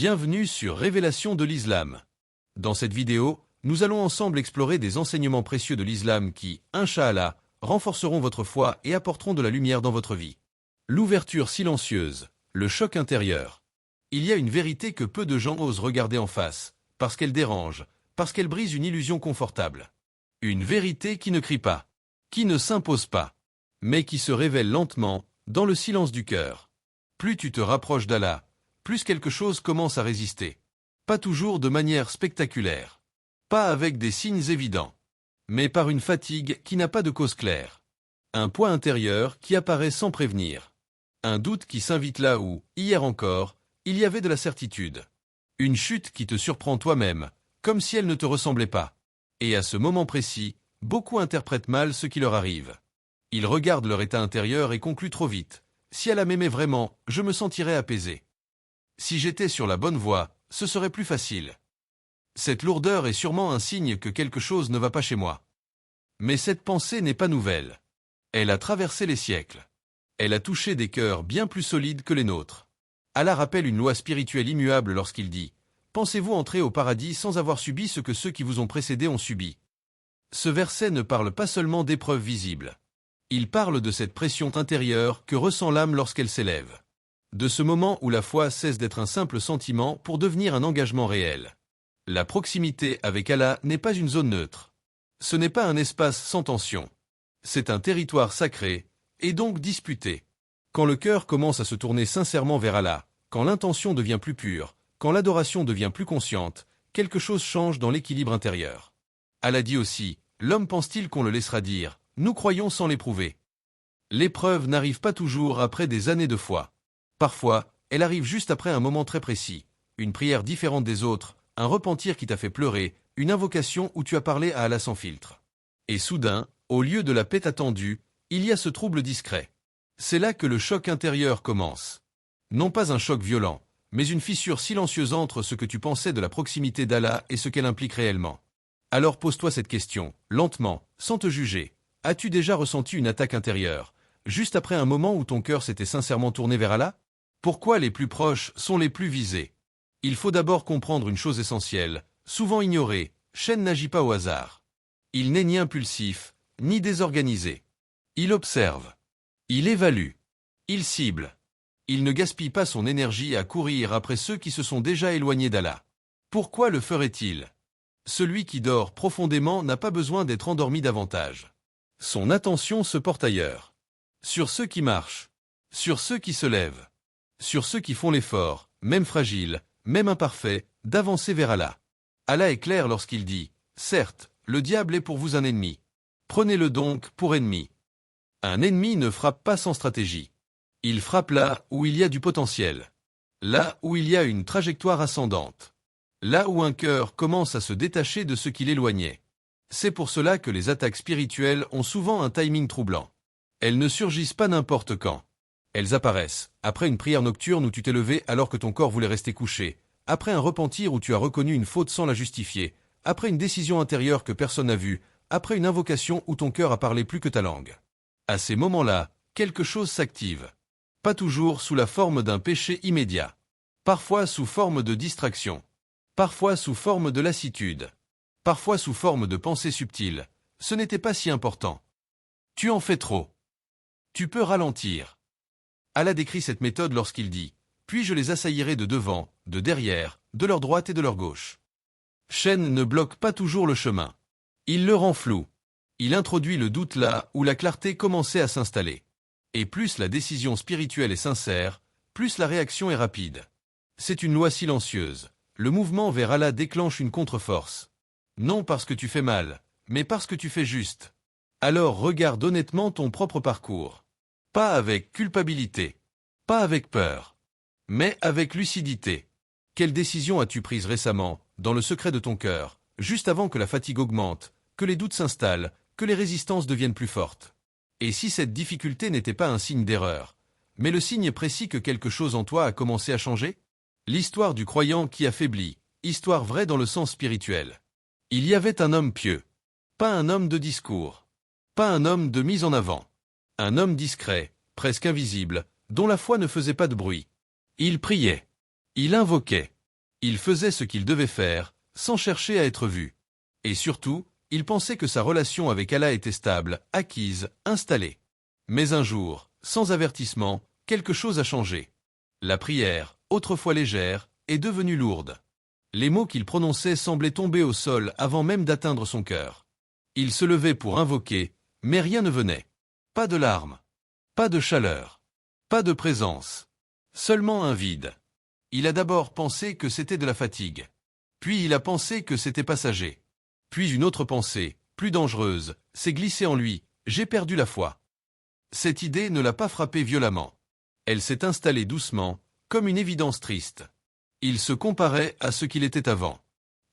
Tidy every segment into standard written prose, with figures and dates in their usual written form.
Bienvenue sur Révélation de l'Islam. Dans cette vidéo, nous allons ensemble explorer des enseignements précieux de l'Islam qui, Inch'Allah, renforceront votre foi et apporteront de la lumière dans votre vie. L'ouverture silencieuse, le choc intérieur. Il y a une vérité que peu de gens osent regarder en face, parce qu'elle dérange, parce qu'elle brise une illusion confortable. Une vérité qui ne crie pas, qui ne s'impose pas, mais qui se révèle lentement, dans le silence du cœur. Plus tu te rapproches d'Allah, plus quelque chose commence à résister. Pas toujours de manière spectaculaire. Pas avec des signes évidents. Mais par une fatigue qui n'a pas de cause claire. Un poids intérieur qui apparaît sans prévenir. Un doute qui s'invite là où, hier encore, il y avait de la certitude. Une chute qui te surprend toi-même, comme si elle ne te ressemblait pas. Et à ce moment précis, beaucoup interprètent mal ce qui leur arrive. Ils regardent leur état intérieur et concluent trop vite. Si Allah m'aimait vraiment, je me sentirais apaisé. Si j'étais sur la bonne voie, ce serait plus facile. Cette lourdeur est sûrement un signe que quelque chose ne va pas chez moi. Mais cette pensée n'est pas nouvelle. Elle a traversé les siècles. Elle a touché des cœurs bien plus solides que les nôtres. Allah rappelle une loi spirituelle immuable lorsqu'il dit « Pensez-vous entrer au paradis sans avoir subi ce que ceux qui vous ont précédés ont subi ?» Ce verset ne parle pas seulement d'épreuves visibles. Il parle de cette pression intérieure que ressent l'âme lorsqu'elle s'élève. De ce moment où la foi cesse d'être un simple sentiment pour devenir un engagement réel. La proximité avec Allah n'est pas une zone neutre. Ce n'est pas un espace sans tension. C'est un territoire sacré, et donc disputé. Quand le cœur commence à se tourner sincèrement vers Allah, quand l'intention devient plus pure, quand l'adoration devient plus consciente, quelque chose change dans l'équilibre intérieur. Allah dit aussi, l'homme pense-t-il qu'on le laissera dire, nous croyons sans l'éprouver. L'épreuve n'arrive pas toujours après des années de foi. Parfois, elle arrive juste après un moment très précis, une prière différente des autres, un repentir qui t'a fait pleurer, une invocation où tu as parlé à Allah sans filtre. Et soudain, au lieu de la paix attendue, il y a ce trouble discret. C'est là que le choc intérieur commence. Non pas un choc violent, mais une fissure silencieuse entre ce que tu pensais de la proximité d'Allah et ce qu'elle implique réellement. Alors pose-toi cette question, lentement, sans te juger. As-tu déjà ressenti une attaque intérieure, juste après un moment où ton cœur s'était sincèrement tourné vers Allah? Pourquoi les plus proches sont les plus visés? Il faut d'abord comprendre une chose essentielle, souvent ignorée, Shen n'agit pas au hasard. Il n'est ni impulsif, ni désorganisé. Il observe. Il évalue. Il cible. Il ne gaspille pas son énergie à courir après ceux qui se sont déjà éloignés d'Allah. Pourquoi le ferait-il? Celui qui dort profondément n'a pas besoin d'être endormi davantage. Son attention se porte ailleurs. Sur ceux qui marchent. Sur ceux qui se lèvent. Sur ceux qui font l'effort, même fragiles, même imparfaits, d'avancer vers Allah. Allah est clair lorsqu'il dit « Certes, le diable est pour vous un ennemi. Prenez-le donc pour ennemi. » Un ennemi ne frappe pas sans stratégie. Il frappe là où il y a du potentiel. Là où il y a une trajectoire ascendante. Là où un cœur commence à se détacher de ce qui l'éloignait. C'est pour cela que les attaques spirituelles ont souvent un timing troublant. Elles ne surgissent pas n'importe quand. Elles apparaissent, après une prière nocturne où tu t'es levé alors que ton corps voulait rester couché, après un repentir où tu as reconnu une faute sans la justifier, après une décision intérieure que personne n'a vue, après une invocation où ton cœur a parlé plus que ta langue. À ces moments-là, quelque chose s'active. Pas toujours sous la forme d'un péché immédiat. Parfois sous forme de distraction. Parfois sous forme de lassitude. Parfois sous forme de pensée subtile. Ce n'était pas si important. Tu en fais trop. Tu peux ralentir. Allah décrit cette méthode lorsqu'il dit « Puis je les assaillirai de devant, de derrière, de leur droite et de leur gauche. » Shen ne bloque pas toujours le chemin. Il le rend flou. Il introduit le doute là où la clarté commençait à s'installer. Et plus la décision spirituelle est sincère, plus la réaction est rapide. C'est une loi silencieuse. Le mouvement vers Allah déclenche une contre-force. Non parce que tu fais mal, mais parce que tu fais juste. Alors regarde honnêtement ton propre parcours. Pas avec culpabilité, pas avec peur, mais avec lucidité. Quelle décision as-tu prise récemment, dans le secret de ton cœur, juste avant que la fatigue augmente, que les doutes s'installent, que les résistances deviennent plus fortes? Et si cette difficulté n'était pas un signe d'erreur, mais le signe précis que quelque chose en toi a commencé à changer? L'histoire du croyant qui affaiblit, histoire vraie dans le sens spirituel. Il y avait un homme pieux, pas un homme de discours, pas un homme de mise en avant. Un homme discret, presque invisible, dont la foi ne faisait pas de bruit. Il priait. Il invoquait. Il faisait ce qu'il devait faire, sans chercher à être vu. Et surtout, il pensait que sa relation avec Allah était stable, acquise, installée. Mais un jour, sans avertissement, quelque chose a changé. La prière, autrefois légère, est devenue lourde. Les mots qu'il prononçait semblaient tomber au sol avant même d'atteindre son cœur. Il se levait pour invoquer, mais rien ne venait. Pas de larmes. Pas de chaleur. Pas de présence. Seulement un vide. Il a d'abord pensé que c'était de la fatigue. Puis il a pensé que c'était passager. Puis une autre pensée, plus dangereuse, s'est glissée en lui, j'ai perdu la foi. Cette idée ne l'a pas frappé violemment. Elle s'est installée doucement, comme une évidence triste. Il se comparait à ce qu'il était avant.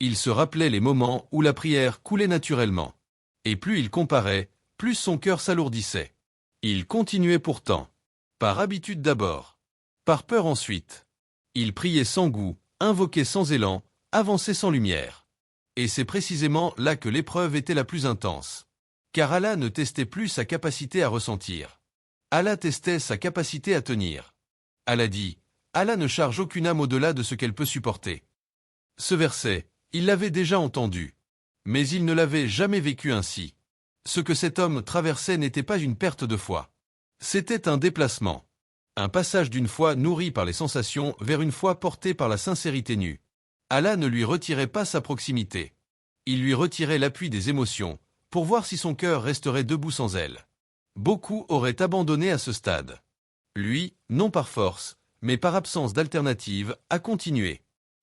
Il se rappelait les moments où la prière coulait naturellement. Et plus il comparait, plus son cœur s'alourdissait. Il continuait pourtant. Par habitude d'abord. Par peur ensuite. Il priait sans goût, invoquait sans élan, avançait sans lumière. Et c'est précisément là que l'épreuve était la plus intense. Car Allah ne testait plus sa capacité à ressentir. Allah testait sa capacité à tenir. Allah dit, Allah ne charge aucune âme au-delà de ce qu'elle peut supporter. Ce verset, il l'avait déjà entendu. Mais il ne l'avait jamais vécu ainsi. Ce que cet homme traversait n'était pas une perte de foi. C'était un déplacement. Un passage d'une foi nourrie par les sensations vers une foi portée par la sincérité nue. Allah ne lui retirait pas sa proximité. Il lui retirait l'appui des émotions, pour voir si son cœur resterait debout sans elle. Beaucoup auraient abandonné à ce stade. Lui, non par force, mais par absence d'alternative, a continué.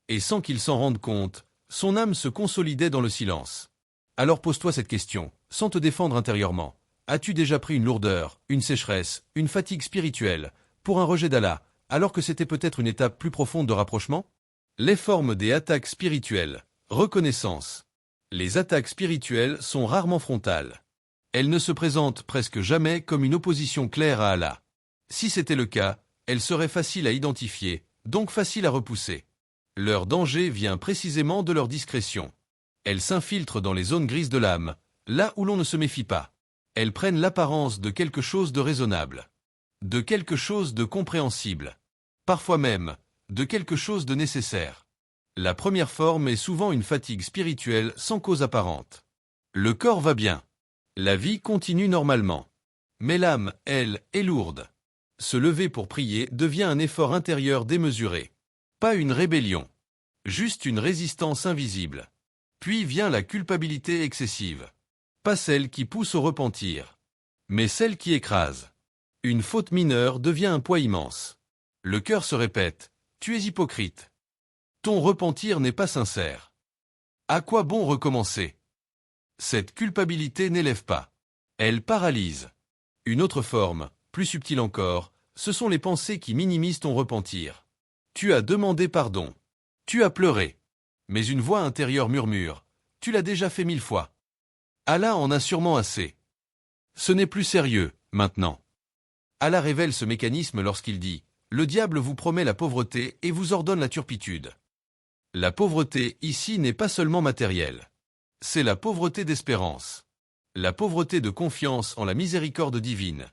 Et sans qu'il s'en rende compte, son âme se consolidait dans le silence. Alors pose-toi cette question, sans te défendre intérieurement. As-tu déjà pris une lourdeur, une sécheresse, une fatigue spirituelle, pour un rejet d'Allah, alors que c'était peut-être une étape plus profonde de rapprochement? Les formes des attaques spirituelles. Reconnaissance. Les attaques spirituelles sont rarement frontales. Elles ne se présentent presque jamais comme une opposition claire à Allah. Si c'était le cas, elles seraient faciles à identifier, donc faciles à repousser. Leur danger vient précisément de leur discrétion. Elles s'infiltrent dans les zones grises de l'âme, là où l'on ne se méfie pas. Elles prennent l'apparence de quelque chose de raisonnable, de quelque chose de compréhensible, parfois même, de quelque chose de nécessaire. La première forme est souvent une fatigue spirituelle sans cause apparente. Le corps va bien. La vie continue normalement. Mais l'âme, elle, est lourde. Se lever pour prier devient un effort intérieur démesuré. Pas une rébellion. Juste une résistance invisible. Puis vient la culpabilité excessive. Pas celle qui pousse au repentir, mais celle qui écrase. Une faute mineure devient un poids immense. Le cœur se répète, tu es hypocrite. Ton repentir n'est pas sincère. À quoi bon recommencer? Cette culpabilité n'élève pas. Elle paralyse. Une autre forme, plus subtile encore, ce sont les pensées qui minimisent ton repentir. Tu as demandé pardon. Tu as pleuré. Mais une voix intérieure murmure, tu l'as déjà fait 1000 fois. Allah en a sûrement assez. Ce n'est plus sérieux, maintenant. Allah révèle ce mécanisme lorsqu'il dit « Le diable vous promet la pauvreté et vous ordonne la turpitude ». La pauvreté ici n'est pas seulement matérielle. C'est la pauvreté d'espérance. La pauvreté de confiance en la miséricorde divine.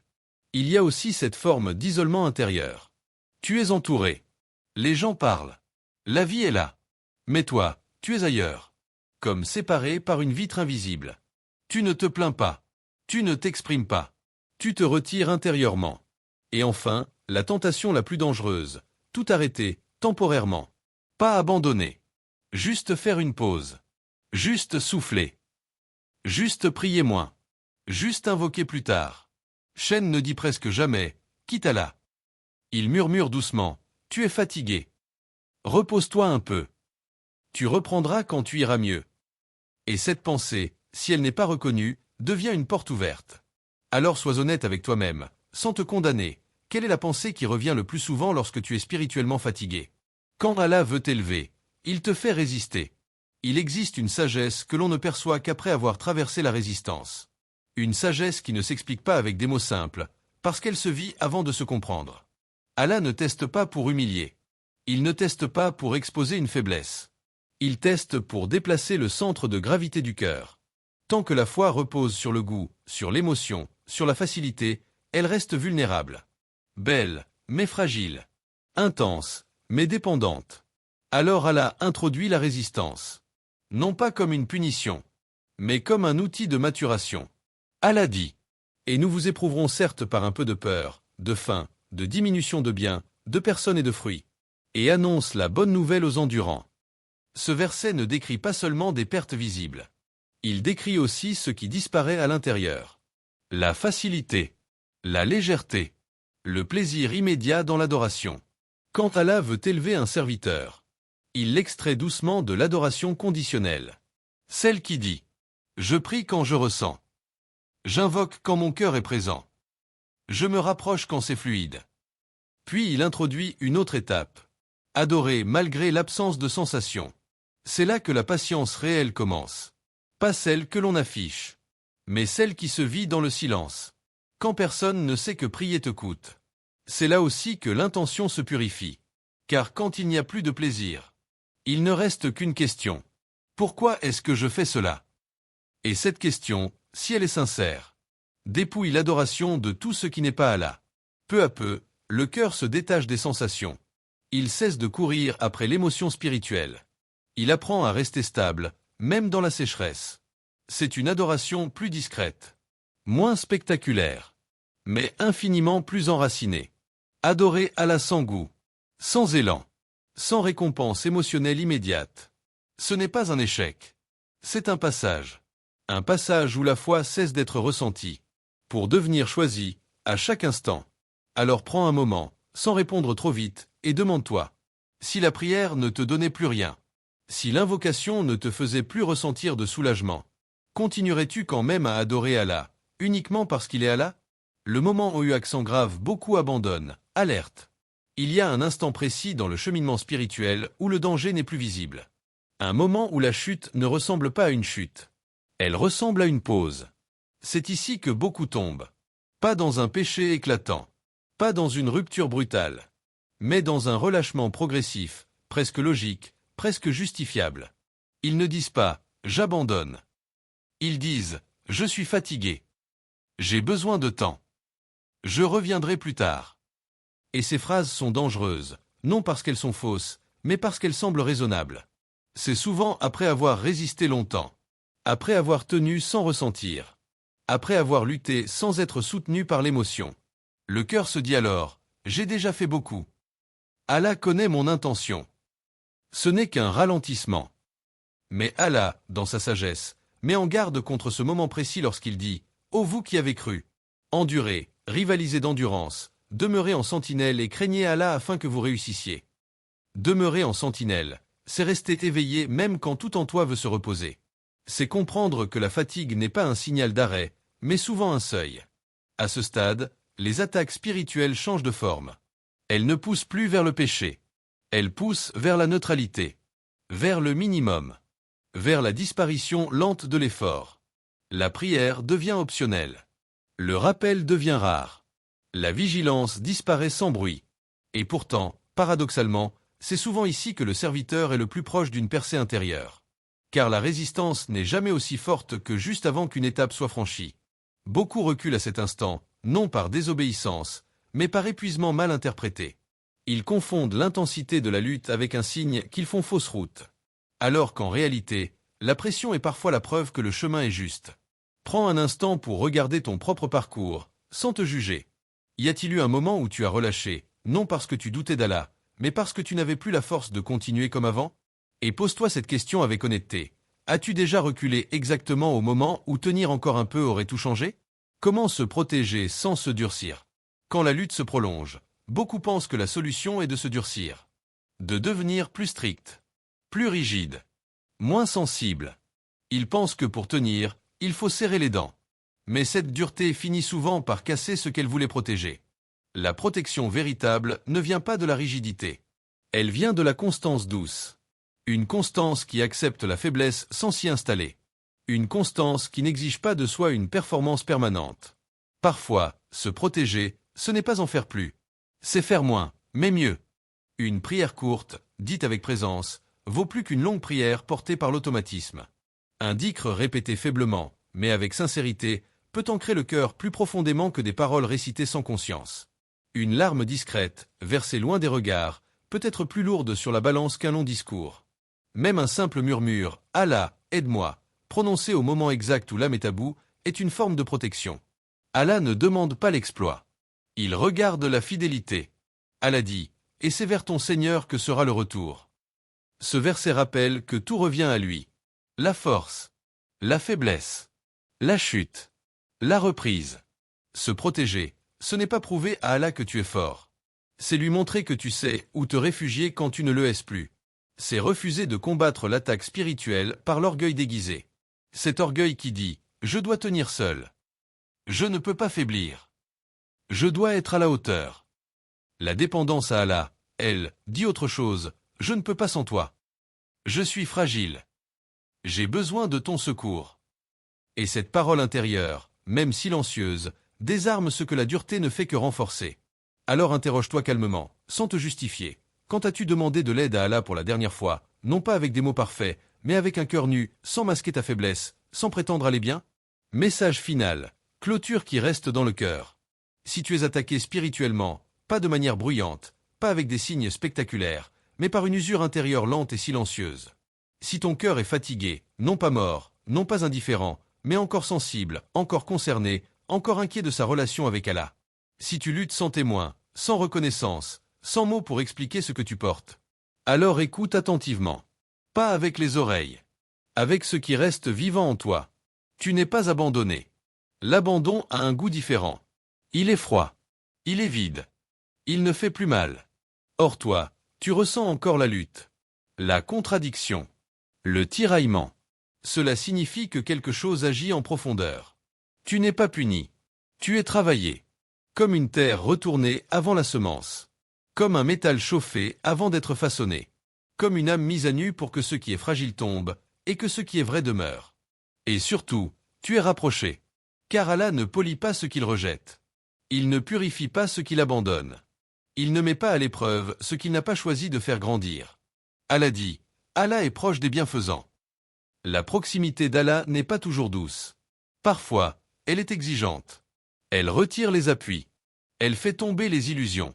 Il y a aussi cette forme d'isolement intérieur. Tu es entouré. Les gens parlent. La vie est là. Mais toi, tu es ailleurs. Comme séparé par une vitre invisible. Tu ne te plains pas. Tu ne t'exprimes pas. Tu te retires intérieurement. Et enfin, la tentation la plus dangereuse. Tout arrêter, temporairement. Pas abandonner. Juste faire une pause. Juste souffler. Juste prier moins. Juste invoquer plus tard. Shen ne dit presque jamais, quitte Allah. Il murmure doucement, tu es fatigué. Repose-toi un peu. Tu reprendras quand tu iras mieux. Et cette pensée, si elle n'est pas reconnue, devient une porte ouverte. Alors sois honnête avec toi-même, sans te condamner. Quelle est la pensée qui revient le plus souvent lorsque tu es spirituellement fatigué? Quand Allah veut t'élever, il te fait résister. Il existe une sagesse que l'on ne perçoit qu'après avoir traversé la résistance. Une sagesse qui ne s'explique pas avec des mots simples, parce qu'elle se vit avant de se comprendre. Allah ne teste pas pour humilier. Il ne teste pas pour exposer une faiblesse. Il teste pour déplacer le centre de gravité du cœur. Tant que la foi repose sur le goût, sur l'émotion, sur la facilité, elle reste vulnérable. Belle, mais fragile. Intense, mais dépendante. Alors Allah introduit la résistance. Non pas comme une punition, mais comme un outil de maturation. Allah dit: et nous vous éprouverons certes par un peu de peur, de faim, de diminution de biens, de personnes et de fruits. Et annonce la bonne nouvelle aux endurants. Ce verset ne décrit pas seulement des pertes visibles. Il décrit aussi ce qui disparaît à l'intérieur. La facilité, la légèreté, le plaisir immédiat dans l'adoration. Quand Allah veut élever un serviteur, il l'extrait doucement de l'adoration conditionnelle. Celle qui dit: je prie quand je ressens. J'invoque quand mon cœur est présent. Je me rapproche quand c'est fluide. Puis il introduit une autre étape. Adorer malgré l'absence de sensation. C'est là que la patience réelle commence. Pas celle que l'on affiche, mais celle qui se vit dans le silence. Quand personne ne sait que prier te coûte. C'est là aussi que l'intention se purifie. Car quand il n'y a plus de plaisir, il ne reste qu'une question. Pourquoi est-ce que je fais cela? Et cette question, si elle est sincère, dépouille l'adoration de tout ce qui n'est pas Allah. Peu à peu, le cœur se détache des sensations. Il cesse de courir après l'émotion spirituelle. Il apprend à rester stable, même dans la sécheresse. C'est une adoration plus discrète, moins spectaculaire, mais infiniment plus enracinée. Adorer Allah sans goût, sans élan, sans récompense émotionnelle immédiate. Ce n'est pas un échec. C'est un passage. Un passage où la foi cesse d'être ressentie, pour devenir choisie, à chaque instant. Alors prends un moment, sans répondre trop vite, et demande-toi. Si la prière ne te donnait plus rien, si l'invocation ne te faisait plus ressentir de soulagement, continuerais-tu quand même à adorer Allah, uniquement parce qu'il est Allah? Le moment où accent grave beaucoup abandonnent, alerte. Il y a un instant précis dans le cheminement spirituel où le danger n'est plus visible. Un moment où la chute ne ressemble pas à une chute. Elle ressemble à une pause. C'est ici que beaucoup tombent. Pas dans un péché éclatant. Pas dans une rupture brutale. Mais dans un relâchement progressif, presque logique, presque justifiable. Ils ne disent pas « j'abandonne ». Ils disent « je suis fatigué. J'ai besoin de temps. Je reviendrai plus tard ». Et ces phrases sont dangereuses, non parce qu'elles sont fausses, mais parce qu'elles semblent raisonnables. C'est souvent après avoir résisté longtemps. Après avoir tenu sans ressentir. Après avoir lutté sans être soutenu par l'émotion. Le cœur se dit alors « j'ai déjà fait beaucoup. Allah connaît mon intention. » Ce n'est qu'un ralentissement. Mais Allah, dans sa sagesse, met en garde contre ce moment précis lorsqu'il dit « Ô vous qui avez cru, endurez, rivalisez d'endurance, demeurez en sentinelle et craignez Allah afin que vous réussissiez. » Demeurer en sentinelle, c'est rester éveillé même quand tout en toi veut se reposer. C'est comprendre que la fatigue n'est pas un signal d'arrêt, mais souvent un seuil. À ce stade, les attaques spirituelles changent de forme. Elles ne poussent plus vers le péché. Elles poussent vers la neutralité, vers le minimum, vers la disparition lente de l'effort. La prière devient optionnelle. Le rappel devient rare. La vigilance disparaît sans bruit. Et pourtant, paradoxalement, c'est souvent ici que le serviteur est le plus proche d'une percée intérieure. Car la résistance n'est jamais aussi forte que juste avant qu'une étape soit franchie. Beaucoup reculent à cet instant, non par désobéissance, mais par épuisement mal interprété. Ils confondent l'intensité de la lutte avec un signe qu'ils font fausse route. Alors qu'en réalité, la pression est parfois la preuve que le chemin est juste. Prends un instant pour regarder ton propre parcours, sans te juger. Y a-t-il eu un moment où tu as relâché, non parce que tu doutais d'Allah, mais parce que tu n'avais plus la force de continuer comme avant? Et pose-toi cette question avec honnêteté. As-tu déjà reculé exactement au moment où tenir encore un peu aurait tout changé? Comment se protéger sans se durcir? Quand la lutte se prolonge, beaucoup pensent que la solution est de se durcir. De devenir plus strict, plus rigide, moins sensible. Ils pensent que pour tenir, il faut serrer les dents. Mais cette dureté finit souvent par casser ce qu'elle voulait protéger. La protection véritable ne vient pas de la rigidité. Elle vient de la constance douce. Une constance qui accepte la faiblesse sans s'y installer. Une constance qui n'exige pas de soi une performance permanente. Parfois, se protéger, ce n'est pas en faire plus. C'est faire moins, mais mieux. Une prière courte, dite avec présence, vaut plus qu'une longue prière portée par l'automatisme. Un dhikr répété faiblement, mais avec sincérité, peut ancrer le cœur plus profondément que des paroles récitées sans conscience. Une larme discrète, versée loin des regards, peut être plus lourde sur la balance qu'un long discours. Même un simple murmure « Allah, aide-moi », prononcé au moment exact où l'âme est à bout, est une forme de protection. Allah ne demande pas l'exploit. Il regarde la fidélité. Allah dit « Et c'est vers ton Seigneur que sera le retour ». Ce verset rappelle que tout revient à lui. La force, la faiblesse, la chute, la reprise. Se protéger, ce n'est pas prouver à Allah que tu es fort. C'est lui montrer que tu sais où te réfugier quand tu ne le es plus. C'est refuser de combattre l'attaque spirituelle par l'orgueil déguisé. Cet orgueil qui dit « Je dois tenir seul. Je ne peux pas faiblir. Je dois être à la hauteur. » La dépendance à Allah, elle, dit autre chose « Je ne peux pas sans toi. Je suis fragile. J'ai besoin de ton secours. » Et cette parole intérieure, même silencieuse, désarme ce que la dureté ne fait que renforcer. Alors interroge-toi calmement, sans te justifier. Quand as-tu demandé de l'aide à Allah pour la dernière fois, non pas avec des mots parfaits, mais avec un cœur nu, sans masquer ta faiblesse, sans prétendre aller bien? Message final, clôture qui reste dans le cœur. Si tu es attaqué spirituellement, pas de manière bruyante, pas avec des signes spectaculaires, mais par une usure intérieure lente et silencieuse. Si ton cœur est fatigué, non pas mort, non pas indifférent, mais encore sensible, encore concerné, encore inquiet de sa relation avec Allah. Si tu luttes sans témoin, sans reconnaissance, sans mots pour expliquer ce que tu portes, alors écoute attentivement. Pas avec les oreilles. Avec ce qui reste vivant en toi. Tu n'es pas abandonné. L'abandon a un goût différent. Il est froid. Il est vide. Il ne fait plus mal. Or toi, tu ressens encore la lutte. La contradiction. Le tiraillement. Cela signifie que quelque chose agit en profondeur. Tu n'es pas puni. Tu es travaillé. Comme une terre retournée avant la semence. Comme un métal chauffé avant d'être façonné. Comme une âme mise à nu pour que ce qui est fragile tombe, et que ce qui est vrai demeure. Et surtout, tu es rapproché. Car Allah ne polit pas ce qu'il rejette. Il ne purifie pas ce qu'il abandonne. Il ne met pas à l'épreuve ce qu'il n'a pas choisi de faire grandir. Allah dit, Allah est proche des bienfaisants. La proximité d'Allah n'est pas toujours douce. Parfois, elle est exigeante. Elle retire les appuis. Elle fait tomber les illusions.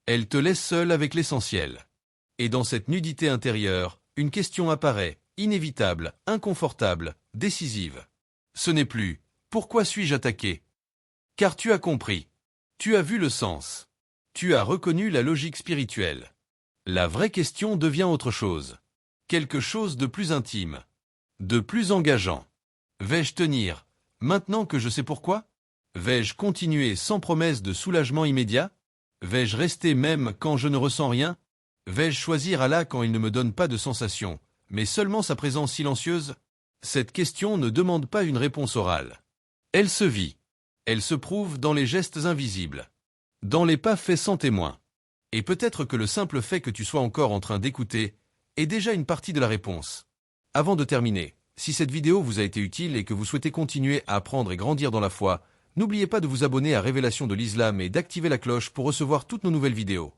Elle te laisse seul avec l'essentiel. Et dans cette nudité intérieure, une question apparaît, inévitable, inconfortable, décisive. Ce n'est plus « Pourquoi suis-je attaqué ?» Car tu as compris. Tu as vu le sens. Tu as reconnu la logique spirituelle. La vraie question devient autre chose. Quelque chose de plus intime. De plus engageant. Vais-je tenir, maintenant que je sais pourquoi? Vais-je continuer sans promesse de soulagement immédiat? Vais-je rester même quand je ne ressens rien? Vais-je choisir Allah quand il ne me donne pas de sensation, mais seulement sa présence silencieuse? Cette question ne demande pas une réponse orale. Elle se vit. Elle se prouve dans les gestes invisibles. Dans les pas faits sans témoin. Et peut-être que le simple fait que tu sois encore en train d'écouter est déjà une partie de la réponse. Avant de terminer, si cette vidéo vous a été utile et que vous souhaitez continuer à apprendre et grandir dans la foi, n'oubliez pas de vous abonner à Révélation de l'Islam et d'activer la cloche pour recevoir toutes nos nouvelles vidéos.